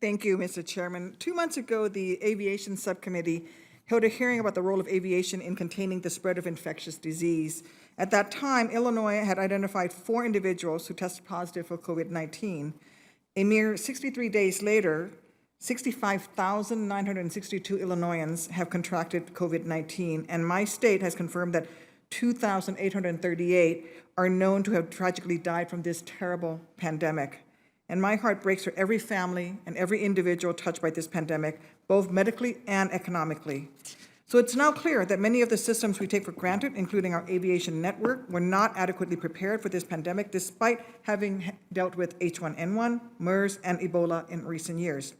Thank you, Mr. Chairman. 2 months ago, the Aviation Subcommittee held a hearing about the role of aviation in containing the spread of infectious disease. At that time, Illinois had identified 4 individuals who tested positive for COVID-19. A mere 63 days later, 65,962 Illinoisans have contracted COVID-19, and my state has confirmed that 2,838 are known to have tragically died from this terrible pandemic. And my heart breaks for every family and every individual touched by this pandemic, both medically and economically. So it's now clear that many of the systems we take for granted, including our aviation network, were not adequately prepared for this pandemic, despite having dealt with H1N1, MERS, and Ebola in recent years.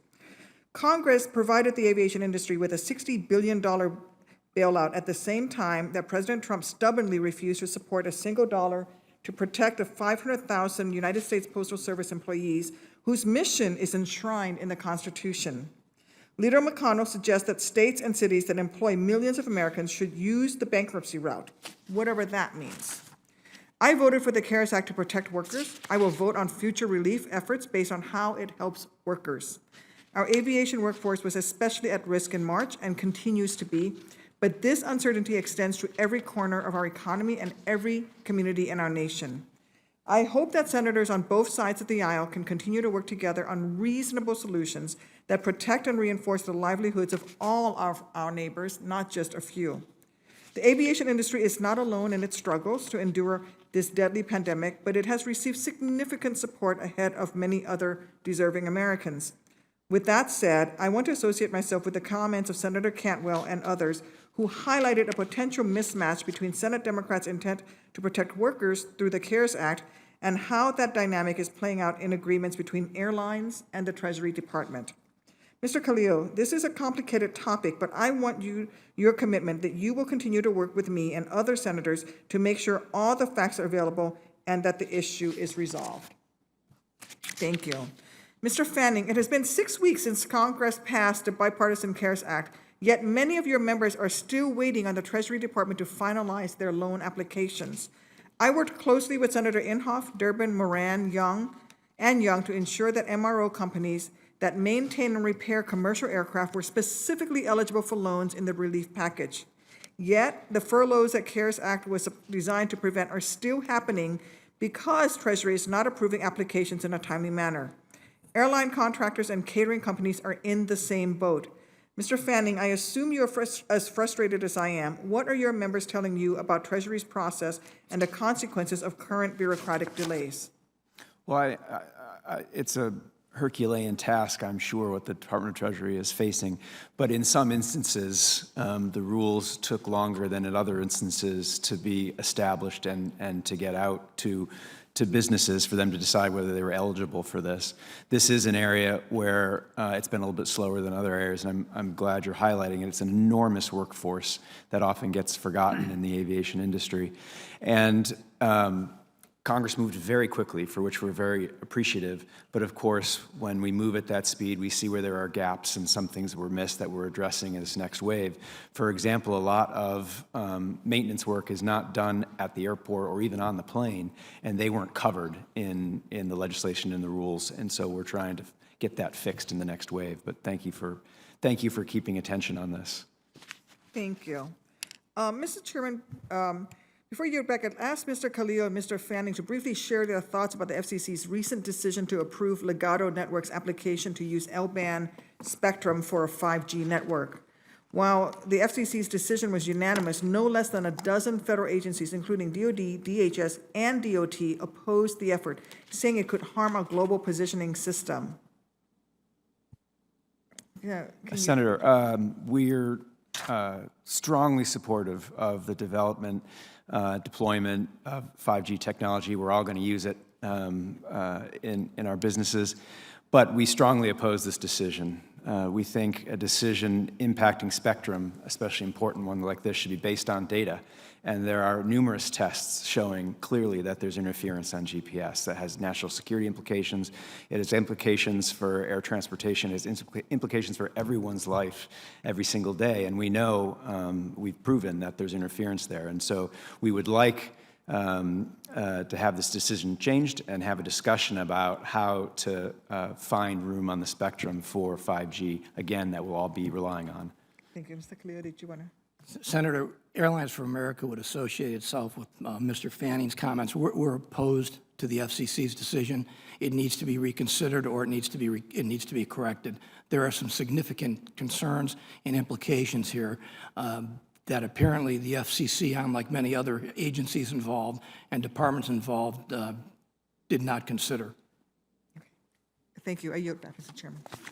Congress provided the aviation industry with a $60 billion bailout at the same time that President Trump stubbornly refused to support a single dollar to protect the 500,000 United States Postal Service employees whose mission is enshrined in the Constitution. Leader McConnell suggests that states and cities that employ millions of Americans should use the bankruptcy route, whatever that means. I voted for the CARES Act to protect workers. I will vote on future relief efforts based on how it helps workers. Our aviation workforce was especially at risk in March and continues to be, but this uncertainty extends to every corner of our economy and every community in our nation. I hope that senators on both sides of the aisle can continue to work together on reasonable solutions that protect and reinforce the livelihoods of all of our neighbors, not just a few. The aviation industry is not alone in its struggles to endure this deadly pandemic, but it has received significant support ahead of many other deserving Americans. With that said, I want to associate myself with the comments of Senator Cantwell and others who highlighted a potential mismatch between Senate Democrats' intent to protect workers through the CARES Act and how that dynamic is playing out in agreements between airlines and the Treasury Department. Mr. Khalil, this is a complicated topic, but I want your commitment that you will continue to work with me and other senators to make sure all the facts are available and that the issue is resolved. Thank you. Mr. Fanning, it has been 6 weeks since Congress passed the Bipartisan CARES Act, yet many of your members are still waiting on the Treasury Department to finalize their loan applications. I worked closely with Senator Inhofe, Durbin, Moran, Young to ensure that MRO companies that maintain and repair commercial aircraft were specifically eligible for loans in the relief package. Yet, the furloughs that CARES Act was designed to prevent are still happening because Treasury is not approving applications in a timely manner. Airline contractors and catering companies are in the same boat. Mr. Fanning, I assume you are as frustrated as I am. What are your members telling you about Treasury's process and the consequences of current bureaucratic delays? Well, it's a Herculean task, I'm sure, what the Department of Treasury is facing. But in some instances, the rules took longer than in other instances to be established and to get out to businesses for them to decide whether they were eligible for this. This is an area where it's been a little bit slower than other areas, and I'm glad you're highlighting it. It's an enormous workforce that often gets forgotten in the aviation industry. And Congress moved very quickly, for which we're very appreciative. But of course, when we move at that speed, we see where there are gaps and some things that were missed that we're addressing in this next wave. For example, a lot of maintenance work is not done at the airport or even on the plane, and they weren't covered in the legislation and the rules. And so we're trying to get that fixed in the next wave. But thank you for keeping attention on this. Thank you. Mr. Chairman, before you get back, I'd ask Mr. Khalil and Mr. Fanning to briefly share their thoughts about the FCC's recent decision to approve Legato Network's application to use L-band spectrum for a 5G network. While the FCC's decision was unanimous, no less than a dozen federal agencies, including DoD, DHS, and DOT, opposed the effort, saying it could harm our global positioning system. Yeah, Senator, we're strongly supportive of the development, deployment of 5G technology. We're all going to use it in our businesses, but we strongly oppose this decision. We think a decision impacting spectrum, especially an important one like this, should be based on data. And there are numerous tests showing clearly that there's interference on GPS that has national security implications. It has implications for air transportation. It has implications for everyone's life every single day. And we know, we've proven that there's interference there. And so we would like to have this decision changed and have a discussion about how to find room on the spectrum for 5G, again, that we'll all be relying on. Thank you. Mr. Khalil, did you want to? Senator, Airlines for America would associate itself with Mr. Fanning's comments. We're opposed to the FCC's decision. It needs to be reconsidered, or it needs to be corrected. There are some significant concerns and implications here that apparently the FCC, unlike many other agencies involved and departments involved, did not consider. Thank you. I yield back, Mr. Chairman.